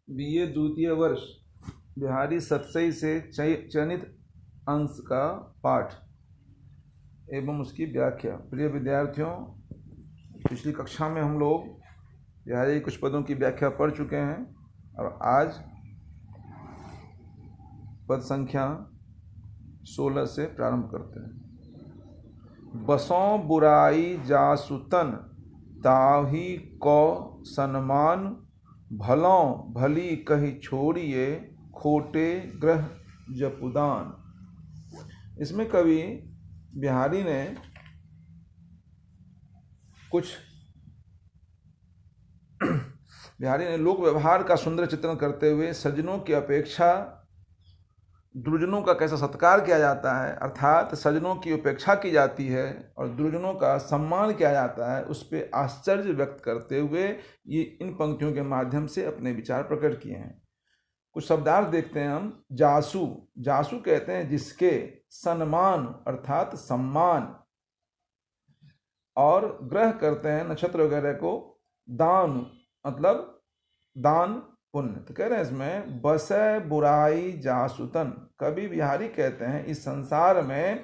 BA द्वितीय वर्ष बिहारी सतसई से चयनित अंश का पाठ एवं उसकी व्याख्या। प्रिय विद्यार्थियों, पिछली कक्षा में हम लोग बिहारी कुछ पदों की व्याख्या पढ़ चुके हैं और आज पद संख्या 16 से प्रारंभ करते हैं। बसों बुराई जासुतन ताही को सन्मान, भलों भली कही छोड़िए खोटे ग्रह जपुदान। इसमें कवि बिहारी ने लोक व्यवहार का सुंदर चित्रण करते हुए सज्जनों की अपेक्षा दुर्जनों का कैसा सत्कार किया जाता है, अर्थात सज्जनों की उपेक्षा की जाती है और दुर्जनों का सम्मान किया जाता है, उस पर आश्चर्य व्यक्त करते हुए ये इन पंक्तियों के माध्यम से अपने विचार प्रकट किए हैं। कुछ शब्दार्थ देखते हैं हम। जासु, जासु कहते हैं जिसके, सम्मान अर्थात सम्मान, और ग्रह करते हैं नक्षत्र वगैरह को, दान मतलब दान पुण्य। तो कह रहे हैं इसमें बसै बुराई जासुतन। कवि बिहारी कहते हैं इस संसार में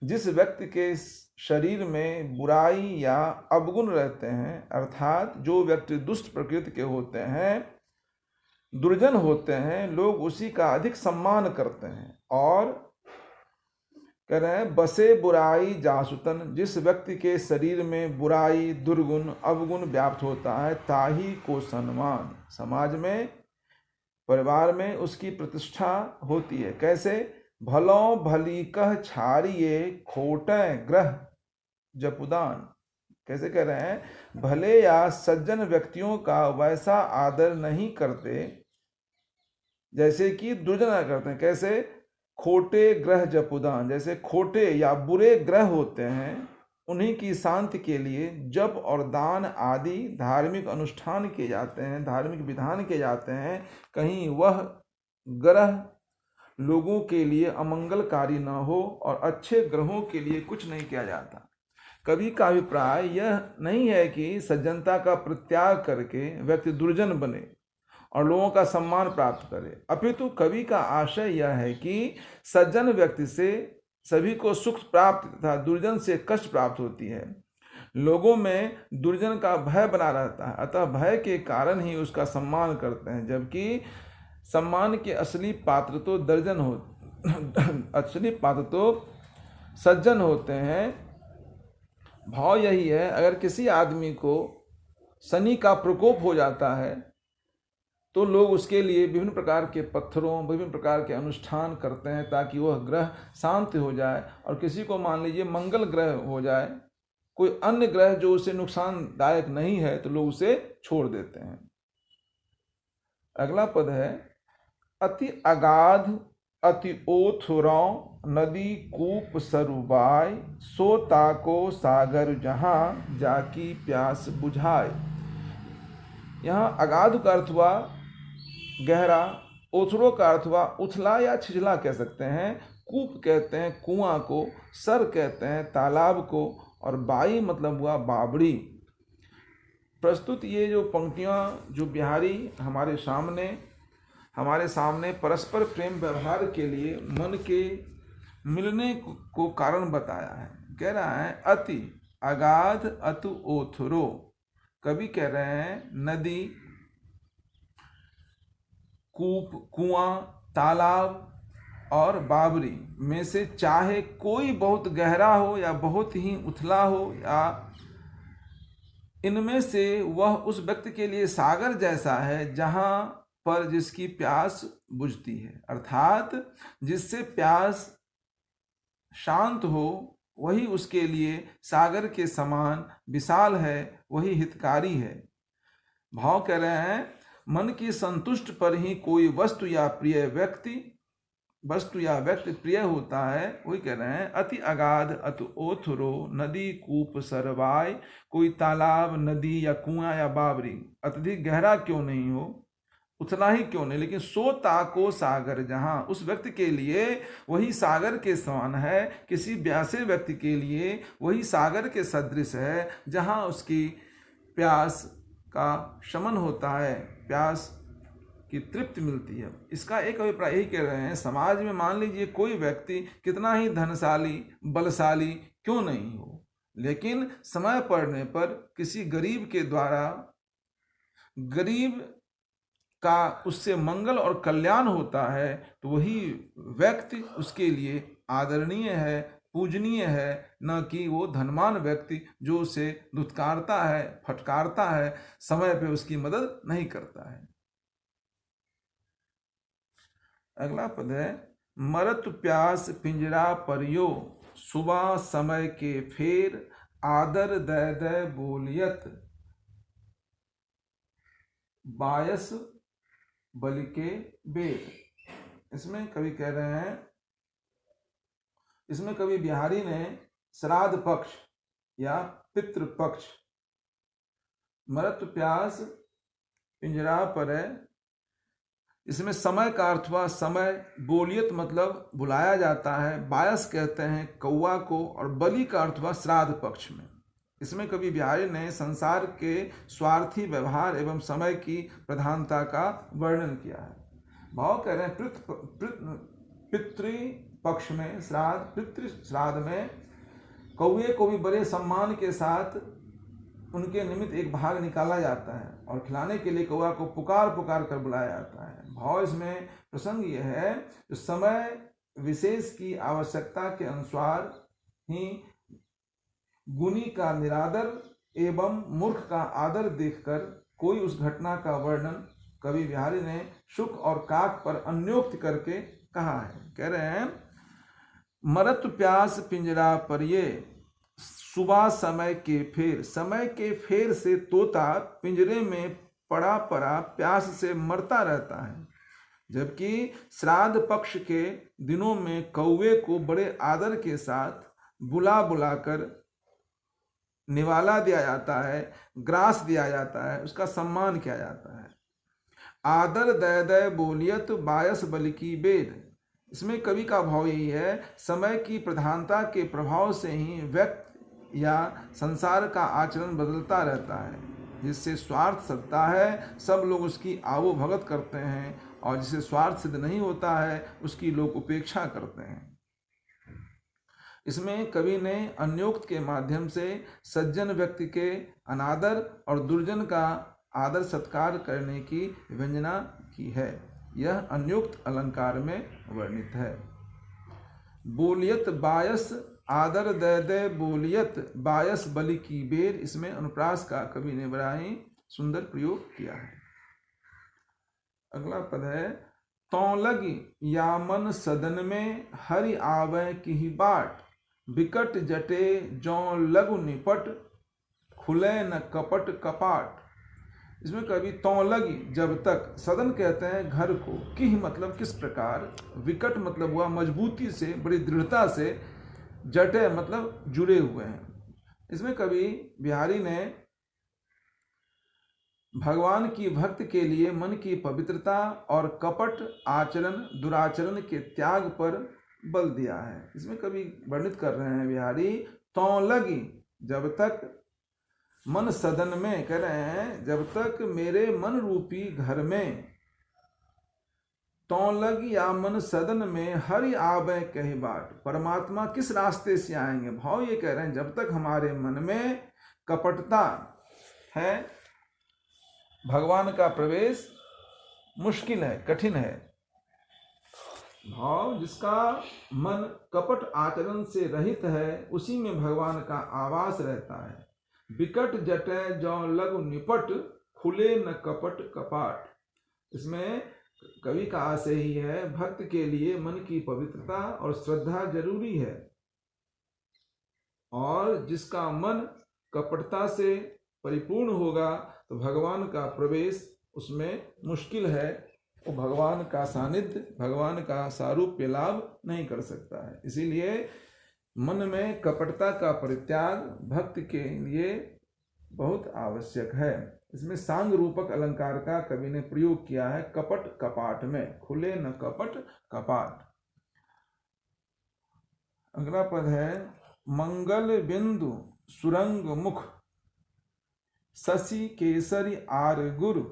जिस व्यक्ति के शरीर में बुराई या अवगुण रहते हैं, अर्थात जो व्यक्ति दुष्ट प्रकृति के होते हैं, दुर्जन होते हैं, लोग उसी का अधिक सम्मान करते हैं। और कह रहे हैं बसे बुराई जासुतन, जिस व्यक्ति के शरीर में बुराई दुर्गुण अवगुण व्याप्त होता है, ताही को सम्मान, समाज में परिवार में उसकी प्रतिष्ठा होती है। कैसे? भलों भली कह छाड़िए खोटे ग्रह जपुदान। कैसे कह रहे हैं? भले या सज्जन व्यक्तियों का वैसा आदर नहीं करते जैसे कि दुर्जन करते हैं। कैसे? खोटे ग्रह जपुदान, जैसे खोटे या बुरे ग्रह होते हैं, उन्हीं की शांति के लिए जप और दान आदि धार्मिक अनुष्ठान किए जाते हैं, धार्मिक विधान किए जाते हैं। कहीं वह ग्रह लोगों के लिए अमंगलकारी न हो और अच्छे ग्रहों के लिए कुछ नहीं किया जाता। कवि का अभिप्राय यह नहीं है कि सज्जनता का परित्याग करके व्यक्ति दुर्जन बने और लोगों का सम्मान प्राप्त करे, अपितु कवि का आशय यह है कि सज्जन व्यक्ति से सभी को सुख प्राप्त तथा दुर्जन से कष्ट प्राप्त होती है। लोगों में दुर्जन का भय बना रहता है, अतः भय के कारण ही उसका सम्मान करते हैं, जबकि सम्मान के असली पात्र तो असली पात्र तो सज्जन होते हैं। भाव यही है, अगर किसी आदमी को शनि का प्रकोप हो जाता है तो लोग उसके लिए विभिन्न प्रकार के पत्थरों, विभिन्न प्रकार के अनुष्ठान करते हैं ताकि वह ग्रह शांत हो जाए। और किसी को मान लीजिए मंगल ग्रह हो जाए, कोई अन्य ग्रह जो उसे नुकसानदायक नहीं है, तो लोग उसे छोड़ देते हैं। अगला पद है अति अगाध अति ओथुरौ नदी कूप सरुबाय, सो ताको सागर जहां जाकी प्यास बुझाए। यहाँ अगाध का अर्थ हुआ गहरा, ओथुरो का अर्थ हुआ उथला या छिछला कह सकते हैं, कूप कहते हैं कुआं को, सर कहते हैं तालाब को, और बाई मतलब हुआ बावड़ी। प्रस्तुत ये जो पंक्तियां जो बिहारी हमारे सामने परस्पर प्रेम व्यवहार के लिए मन के मिलने को कारण बताया है। कह रहा है अति अगाध अतु ओथुरो। कवि कह रहे हैं नदी, कूप, कुआं, तालाब और बावरी में से चाहे कोई बहुत गहरा हो या बहुत ही उथला हो, या इनमें से वह उस व्यक्ति के लिए सागर जैसा है जहां पर जिसकी प्यास बुझती है, अर्थात जिससे प्यास शांत हो वही उसके लिए सागर के समान विशाल है, वही हितकारी है। भाव कह रहे हैं मन की संतुष्ट पर ही कोई वस्तु या व्यक्ति प्रिय होता है। वही कह रहे हैं अति अगाध अतु ओथुरो नदी कूप सरवाय, कोई तालाब, नदी या कुआं या बावरी अत्यधिक गहरा क्यों नहीं हो, उतना ही क्यों नहीं, लेकिन सो ताको सागर जहां, उस व्यक्ति के लिए वही सागर के समान है, किसी प्यासे व्यक्ति के लिए वही सागर के सदृश है जहां उसकी प्यास का शमन होता है, प्यास की तृप्ति मिलती है। इसका एक अभिप्राय यही कह रहे हैं, समाज में मान लीजिए कोई व्यक्ति कितना ही धनशाली बलशाली क्यों नहीं हो, लेकिन समय पड़ने पर किसी गरीब के द्वारा गरीब का उससे मंगल और कल्याण होता है तो वही व्यक्ति उसके लिए आदरणीय है, पूजनीय है, न कि वो धनवान व्यक्ति जो उसे धुतकारता है, फटकारता है, समय पे उसकी मदद नहीं करता है। अगला पद है, मरत प्यास पिंजरा परियो, सुबह समय के फेर, आदर दय दय बोलियत, बायस बलि के बेद। इसमें कवि कह रहे हैं, इसमें कवि बिहारी ने श्राद्ध पक्ष या पितृपक्ष, मरत प्यास पिंजरा पर है, इसमें समय का अर्थ हुआ समय, बोलियत मतलब बुलाया जाता है, बायस कहते हैं कौआ को, और बलि का अर्थ हुआ श्राद्ध पक्ष में। इसमें कवि बिहारी ने संसार के स्वार्थी व्यवहार एवं समय की प्रधानता का वर्णन किया है। भाव कह रहे हैं पितृ पक्ष में श्राद्ध, पितृ श्राद्ध में कौए को भी बड़े सम्मान के साथ उनके निमित्त एक भाग निकाला जाता है और खिलाने के लिए कौआ को पुकार पुकार कर बुलाया जाता है। भाव इसमें प्रसंग यह है, जो समय विशेष की आवश्यकता के अनुसार ही गुणी का निरादर एवं मूर्ख का आदर देखकर कोई उस घटना का वर्णन कवि बिहारी ने शुक और काक पर अन्योक्त करके कहा है। कह रहे हैं, मरत प्यास पिंजरा पर ये, सुबह समय के फेर, समय के फेर से तोता पिंजरे में पड़ा पड़ा प्यास से मरता रहता है, जबकि श्राद्ध पक्ष के दिनों में कौवे को बड़े आदर के साथ बुला बुलाकर निवाला दिया जाता है, ग्रास दिया जाता है, उसका सम्मान किया जाता है। आदर दय दय बोलियत, बायस बलि की बेद। इसमें कवि का भाव यही है, समय की प्रधानता के प्रभाव से ही व्यक्ति या संसार का आचरण बदलता रहता है। जिससे स्वार्थ सत्ता है सब लोग उसकी आवो भगत करते हैं, और जिसे स्वार्थ सिद्ध नहीं होता है उसकी लोग उपेक्षा करते हैं। इसमें कवि ने अन्योक्त के माध्यम से सज्जन व्यक्ति के अनादर और दुर्जन का आदर सत्कार करने की व्यंजना की है। यह अन्योक्त अलंकार में वर्णित है। बोलियत बायस, आदर दय दय बोलियत, बायस बलि की बेर। इसमें अनुप्रास का कवि ने बड़ा ही सुंदर प्रयोग किया है। अगला पद है, तौ लगी या मन सदन में, हरि आवे की बाट, बिकट जटे जौ लगु निपट, खुले न कपट कपाट। इसमें कवि तौ लगी जब तक, सदन कहते हैं घर को, किह मतलब किस प्रकार, विकट मतलब हुआ मजबूती से, बड़ी दृढ़ता से, जटे मतलब जुड़े हुए हैं। इसमें कवि बिहारी ने भगवान की भक्त के लिए मन की पवित्रता और कपट आचरण दुराचरण के त्याग पर बल दिया है। इसमें कवि वर्णित कर रहे हैं बिहारी, तौ लगी जब तक, मन सदन में, कह रहे हैं जब तक मेरे मन रूपी घर में, तौ लगी या मन सदन में, हरि आवे कही बाट, परमात्मा किस रास्ते से आएंगे। भाव ये कह रहे हैं जब तक हमारे मन में कपटता है, भगवान का प्रवेश मुश्किल है, कठिन है। भाव जिसका मन कपट आचरण से रहित है, उसी में भगवान का आवास रहता है। बिकट जटे जौ लगु निपट, खुले न कपट कपाट। इसमें कवि का आशय ही है, भक्त के लिए मन की पवित्रता और श्रद्धा जरूरी है, और जिसका मन कपटता से परिपूर्ण होगा तो भगवान का प्रवेश उसमें मुश्किल है, वो भगवान का सानिध्य, भगवान का सारूप्य लाभ नहीं कर सकता है। इसीलिए मन में कपटता का परित्याग भक्त के लिए बहुत आवश्यक है। इसमें सांग रूपक अलंकार का कवि ने प्रयोग किया है कपट कपाट में, खुले न कपट कपाट। अगला पद है, मंगल बिंदु सुरंग मुख, शशि केसरी आर गुरु,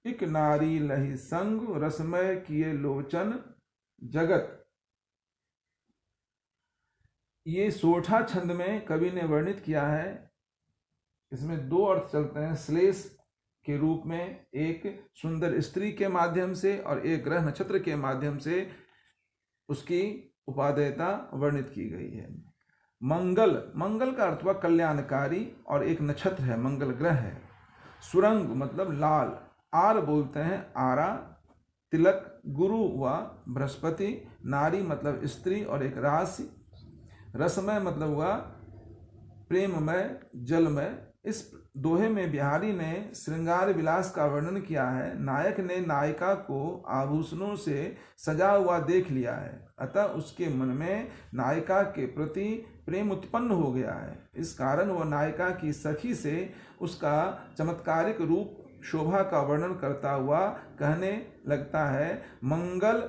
इक नारी लही संग रसमय किए लोचन जगत। ये सोठा छंद में कवि ने वर्णित किया है। इसमें दो अर्थ चलते हैं श्लेष के रूप में, एक सुंदर स्त्री के माध्यम से और एक ग्रह नक्षत्र के माध्यम से उसकी उपादेयता वर्णित की गई है। मंगल, मंगल का अर्थ हुआ कल्याणकारी और एक नक्षत्र है, मंगल ग्रह है। सुरंग मतलब लाल, आर बोलते हैं आरा, तिलक गुरु हुआ बृहस्पति, नारी मतलब स्त्री और एक राशि, रसमय मतलब हुआ प्रेममय जलमय। इस दोहे में बिहारी ने श्रृंगार विलास का वर्णन किया है। नायक ने नायिका को आभूषणों से सजा हुआ देख लिया है, अतः उसके मन में नायिका के प्रति प्रेम उत्पन्न हो गया है। इस कारण वह नायिका की सखी से उसका चमत्कारिक रूप शोभा का वर्णन करता हुआ कहने लगता है, मंगल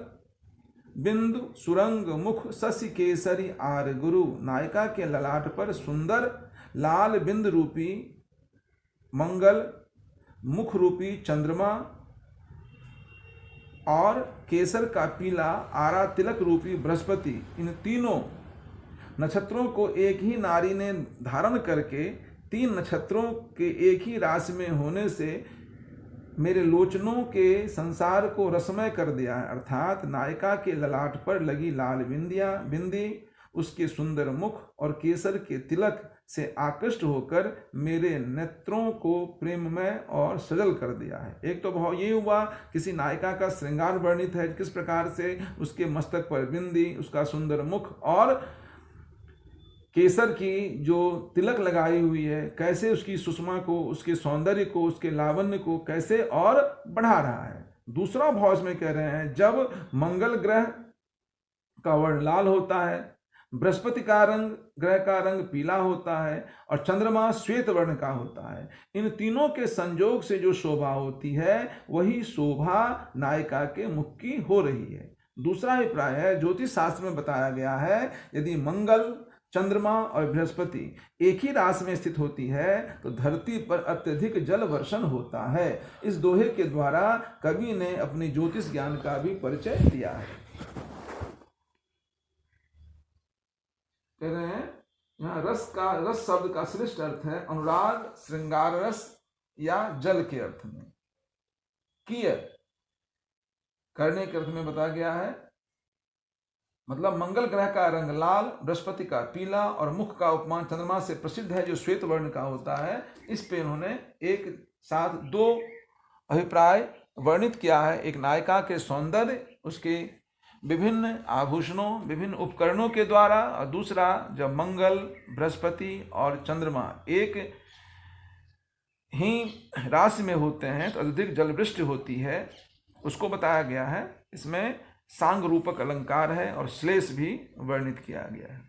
बिंदु सुरंग मुख शशि केसरी आर गुरु। नायिका के ललाट पर सुंदर लाल बिंद रूपी मंगल, मुख रूपी चंद्रमा और केसर का पीला आरा तिलक रूपी बृहस्पति, इन तीनों नक्षत्रों को एक ही नारी ने धारण करके तीन नक्षत्रों के एक ही राशि में होने से मेरे लोचनों के संसार को रसमय कर दिया है। अर्थात नायिका के ललाट पर लगी लाल बिंदी उसके सुंदर मुख और केसर के तिलक से आकृष्ट होकर मेरे नेत्रों को प्रेममय और सजल कर दिया है। एक तो भाव ये हुआ, किसी नायिका का श्रृंगार वर्णित है, किस प्रकार से उसके मस्तक पर बिंदी, उसका सुंदर मुख और केसर की जो तिलक लगाई हुई है, कैसे उसकी सुषमा को, उसके सौंदर्य को, उसके लावण्य को कैसे और बढ़ा रहा है। दूसरा भाव इसमें कह रहे हैं, जब मंगल ग्रह का वर्ण लाल होता है, बृहस्पति का रंग, ग्रह का रंग पीला होता है और चंद्रमा श्वेत वर्ण का होता है, इन तीनों के संयोग से जो शोभा होती है वही शोभा नायिका के मुख की हो रही है। दूसरा अभिप्राय है, ज्योतिष शास्त्र में बताया गया है, यदि मंगल, चंद्रमा और बृहस्पति एक ही राशि में स्थित होती है तो धरती पर अत्यधिक जल वर्षण होता है। इस दोहे के द्वारा कवि ने अपनी ज्योतिष ज्ञान का भी परिचय दिया है। कह रहे हैं यहाँ रस शब्द का श्रेष्ठ अर्थ है अनुराग, श्रृंगार रस या जल के अर्थ में। किय करने के अर्थ में बताया गया है, मतलब मंगल ग्रह का रंग लाल, बृहस्पति का पीला और मुख का उपमान चंद्रमा से प्रसिद्ध है जो श्वेत वर्ण का होता है। इस पे उन्होंने एक साथ दो अभिप्राय वर्णित किया है, एक नायिका के सौंदर्य, उसके विभिन्न आभूषणों, विभिन्न उपकरणों के द्वारा, और दूसरा जब मंगल, बृहस्पति और चंद्रमा एक ही राशि में होते हैं तो अत्यधिक जलवृष्टि होती है, उसको बताया गया है। इसमें सांग रूपक अलंकार है और श्लेष भी वर्णित किया गया है।